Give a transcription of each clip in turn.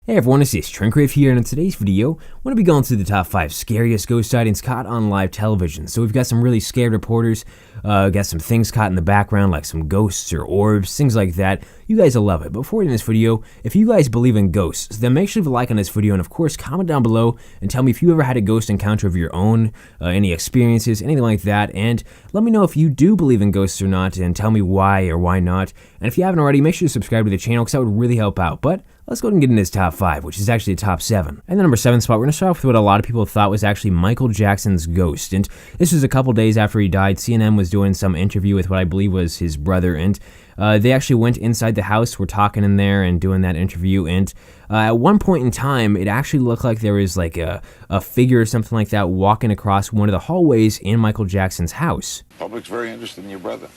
Hey everyone, it's Shrinkrave here, and in today's video, I'm going to be going through the top 5 scariest ghost sightings caught on live television. So we've got some really scared reporters, got some things caught in the background like some ghosts or orbs, things like that. You guys will love it. But before we end this video, if you guys believe in ghosts, then make sure to leave a like on this video, and of course comment down below and tell me if you ever had a ghost encounter of your own, any experiences, anything like that, and let me know if you do believe in ghosts or not, and tell me why or why not. And if you haven't already, make sure to subscribe to the channel because that would really help out. But let's go ahead and get into this top 5, which is actually the top 7. And the number 7 spot, we're going to start off with what a lot of people thought was actually Michael Jackson's ghost. And this was a couple days after he died. CNN was doing some interview with what I believe was his brother, and they actually went inside the house, were talking in there and doing that interview, and at one point in time, it actually looked like there was like a figure or something like that walking across one of the hallways in Michael Jackson's house. Public's very interested in your brother.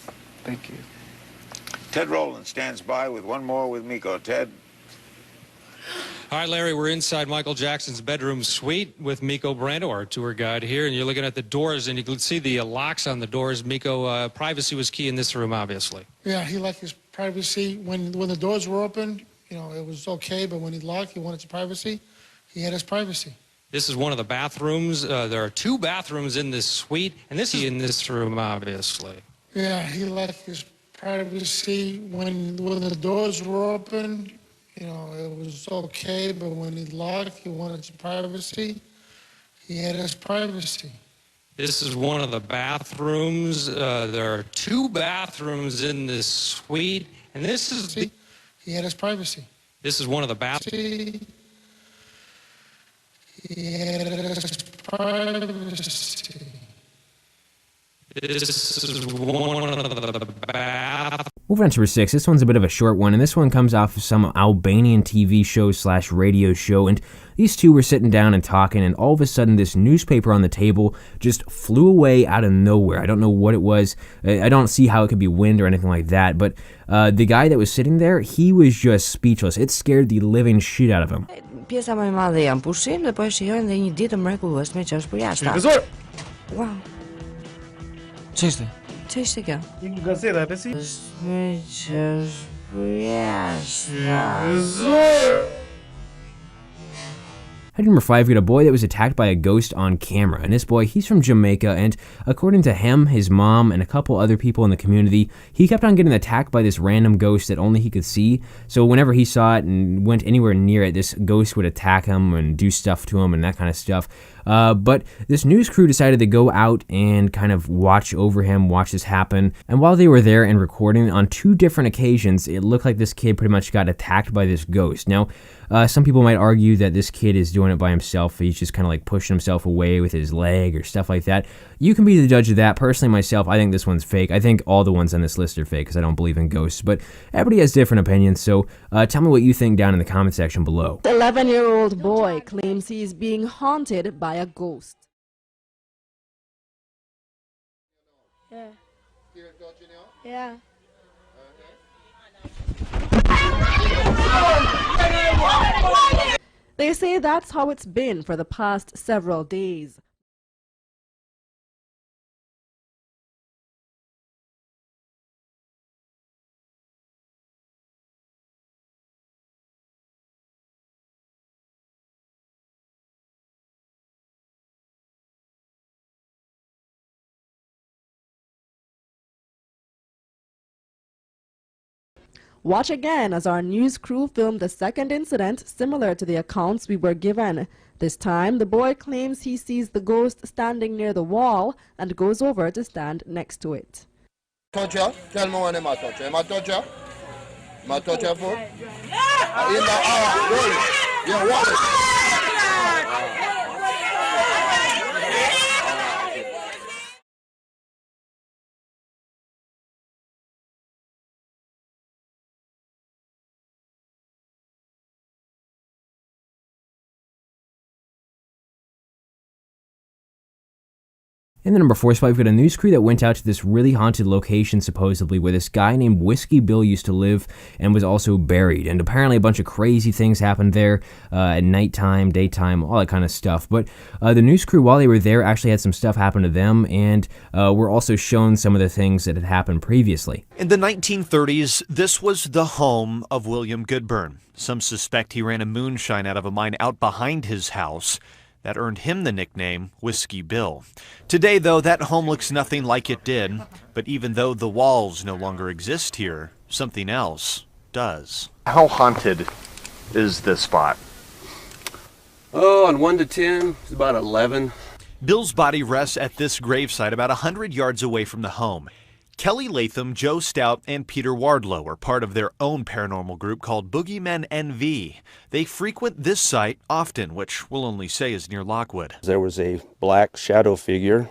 Thank you. Ted Rowland stands by with one more with Miko. Ted? Hi, Larry. We're inside Michael Jackson's bedroom suite with Miko Brando, our tour guide here, and you're looking at the doors, and you can see the locks on the doors. Miko, privacy was key in this room, obviously. Yeah, he liked his privacy. When the doors were open, you know, it was okay, but when he locked, he wanted his privacy. He had his privacy. This is one of the bathrooms. There are 2 bathrooms in this suite, and this is in this room, obviously. Yeah, he liked his privacy. When the doors were open, you know, it was okay, but when he locked, he wanted his privacy. He had his privacy. This is one of the bathrooms. There are 2 bathrooms in this suite, and this is the... He had his privacy. This is one of the bathrooms. He had his privacy. This is one of the bathrooms. Moving on to number 6, this one's a bit of a short one, and this one comes off of some Albanian TV show / radio show, and these two were sitting down and talking, and all of a sudden this newspaper on the table just flew away out of nowhere. I don't know what it was. I don't see how it could be wind or anything like that, but the guy that was sitting there, he was just speechless. It scared the living shit out of him. Pjesa më e madhe janë pushim dhe po e shijojnë dhe një ditë mrekullueshme që është për jashtë. Wow. Ç'ishte? Ç'ishte kjo? Një gazeta e besi? Që është për jashtë. At number 5, we got a boy that was attacked by a ghost on camera, and this boy, he's from Jamaica, and according to him, his mom, and a couple other people in the community, he kept on getting attacked by this random ghost that only he could see. So whenever he saw it and went anywhere near it, this ghost would attack him and do stuff to him and that kind of stuff. But this news crew decided to go out and kind of watch over him, watch this happen. And while they were there and recording, on 2 different occasions, it looked like this kid pretty much got attacked by this ghost. Now, some people might argue that this kid is doing it by himself. He's just kind of like pushing himself away with his leg or stuff like that. You can be the judge of that. Personally, myself, I think this one's fake. I think all the ones on this list are fake because I don't believe in ghosts. But everybody has different opinions, so tell me what you think down in the comment section below. The 11-year-old boy claims he is being haunted by a ghost. Yeah. Yeah. They say that's how it's been for the past several days. Watch again as our news crew filmed the second incident similar to the accounts we were given. This time, the boy claims he sees the ghost standing near the wall and goes over to stand next to it. In the number 4 spot, we've got a news crew that went out to this really haunted location, supposedly, where this guy named Whiskey Bill used to live and was also buried. And apparently a bunch of crazy things happened there at nighttime, daytime, all that kind of stuff. But the news crew, while they were there, actually had some stuff happen to them, and were also shown some of the things that had happened previously. In the 1930s, this was the home of William Goodburn. Some suspect he ran a moonshine out of a mine out behind his house. That earned him the nickname Whiskey Bill. Today, though, that home looks nothing like it did. But even though the walls no longer exist here, something else does. How haunted is this spot? Oh, on 1 to 10, it's about 11. Bill's body rests at this gravesite about 100 yards away from the home. Kelly Latham, Joe Stout, and Peter Wardlow are part of their own paranormal group called Boogeymen NV. They frequent this site often, which we'll only say is near Lockwood. There was a black shadow figure,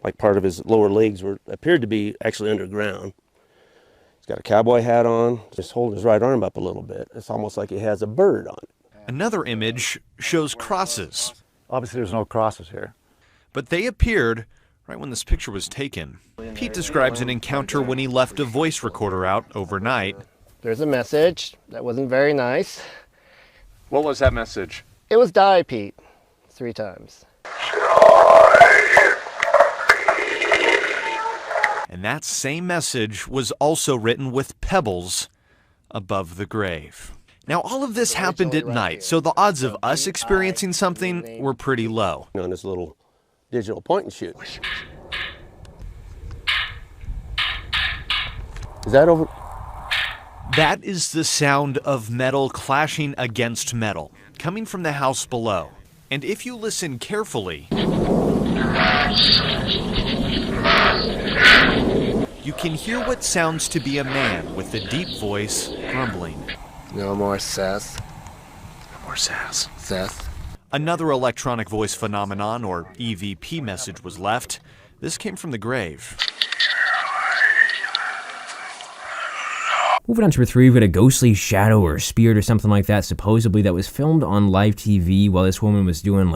like part of his lower legs appeared to be actually underground. He's got a cowboy hat on, just holding his right arm up a little bit. It's almost like he has a bird on it. Another image shows crosses. Obviously, there's no crosses here. But they appeared right when this picture was taken. Pete describes an encounter when he left a voice recorder out overnight. There's a message that wasn't very nice. What was that message? It was die, Pete, 3 times. And that same message was also written with pebbles above the grave. Now, all of this happened at night, so the odds of us experiencing something were pretty low. On this little digital point and shoot. Is that over? That is the sound of metal clashing against metal, coming from the house below. And if you listen carefully, you can hear what sounds to be a man with a deep voice grumbling. No more Seth. No more sass. Seth. Another electronic voice phenomenon, or EVP message, was left. This came from the grave. Moving on to number 3, we've got a ghostly shadow or spirit or something like that, supposedly, that was filmed on live TV while this woman was doing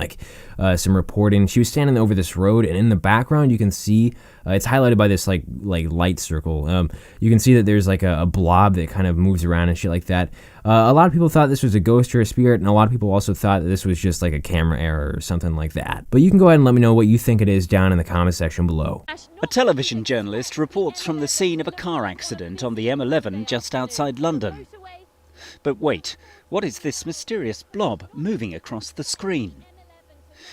some reporting. She was standing over this road, and in the background you can see, it's highlighted by this like light circle. You can see that there's like a blob that kind of moves around and shit like that. A lot of people thought this was a ghost or a spirit, and a lot of people also thought that this was just like a camera error or something like that. But you can go ahead and let me know what you think it is down in the comment section below. A television journalist reports from the scene of a car accident on the M11 just outside London. But wait, what is this mysterious blob moving across the screen?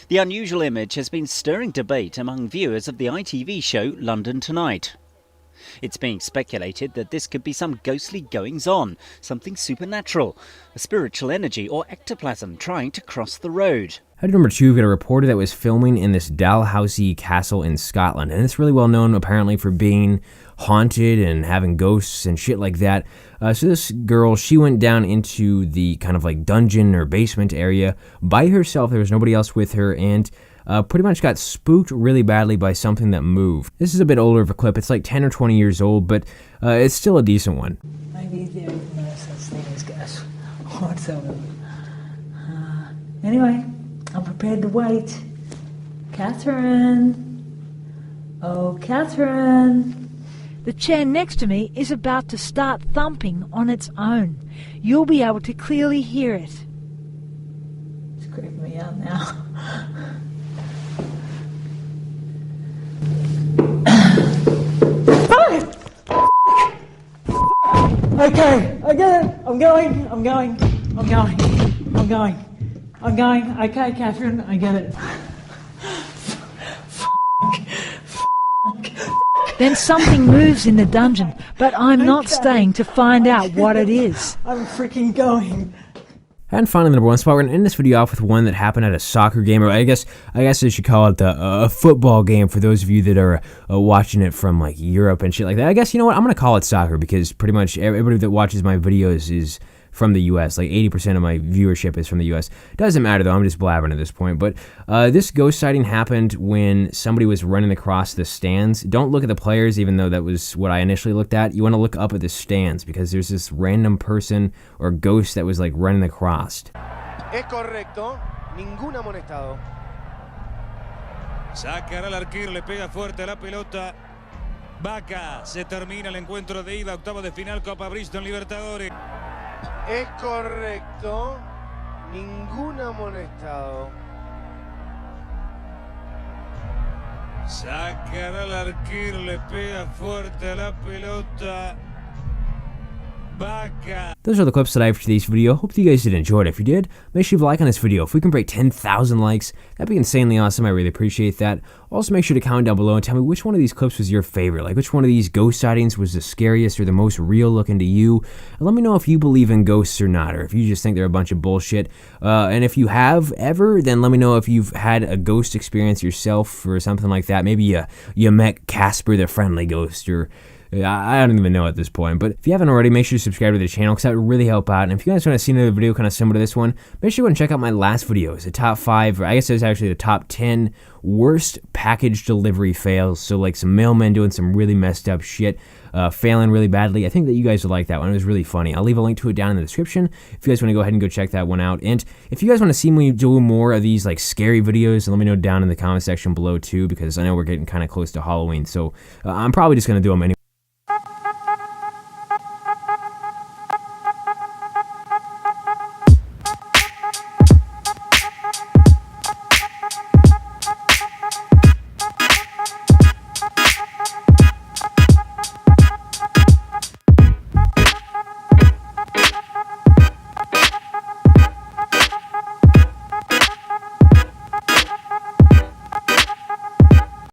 The unusual image has been stirring debate among viewers of the ITV show London Tonight. It's being speculated that this could be some ghostly goings-on, something supernatural, a spiritual energy or ectoplasm trying to cross the road. At number 2, we've got a reporter that was filming in this Dalhousie Castle in Scotland, and it's really well known apparently for being haunted and having ghosts and shit like that. So this girl, she went down into the kind of like dungeon or basement area by herself. There was nobody else with her, and pretty much got spooked really badly by something that moved. This is a bit older of a clip. It's like 10 or 20 years old, but it's still a decent one. Maybe there is no such thing as ghosts whatsoever. Anyway, I'm prepared to wait. Catherine. Oh, Catherine. The chair next to me is about to start thumping on its own. You'll be able to clearly hear it. It's creeping me out now. Okay, I get it. I'm going. Okay, Catherine, I get it. Then something moves in the dungeon, but I'm not staying to find out what it is. I'm freaking going. And finally, the number 1 spot, we're going to end this video off with one that happened at a soccer game, or I guess I should call it a football game for those of you that are watching it from like Europe and shit like that. I guess, you know what, I'm going to call it soccer because pretty much everybody that watches my videos is from the US. Like 80% of my viewership is from the US. Doesn't matter though, I'm just blabbering at this point. But this ghost sighting happened when somebody was running across the stands. Don't look at the players, even though that was what I initially looked at. You want to look up at the stands because there's this random person or ghost that was like running across. Es correcto, ningún amonestado. Sacará el arquero, le pega fuerte a la pelota. Vaca, se termina el encuentro de ida, octavo de final, Copa Bristol Libertadores. Es correcto, ningún amonestado. Sacará el arquero, le pega fuerte a la pelota. Vaca. Those are the clips that I have for today's video. Hope you guys did enjoy it. If you did, make sure you leave a like on this video. If we can break 10,000 likes, that'd be insanely awesome. I really appreciate that. Also, make sure to comment down below and tell me which one of these clips was your favorite. Like, which one of these ghost sightings was the scariest or the most real looking to you? And let me know if you believe in ghosts or not, or if you just think they're a bunch of bullshit. And if you have ever, then let me know if you've had a ghost experience yourself or something like that. Maybe you met Casper the Friendly Ghost, or I don't even know at this point. But if you haven't already, make sure to subscribe to the channel because that would really help out. And if you guys want to see another video kind of similar to this one, make sure you go and check out my last videos, the top 5, or I guess it was actually the top 10 worst package delivery fails. So like some mailmen doing some really messed up shit, failing really badly. I think that you guys would like that one. It was really funny. I'll leave a link to it down in the description if you guys want to go ahead and go check that one out. And if you guys want to see me do more of these like scary videos, let me know down in the comment section below too, because I know we're getting kind of close to Halloween. So I'm probably just going to do them anyway.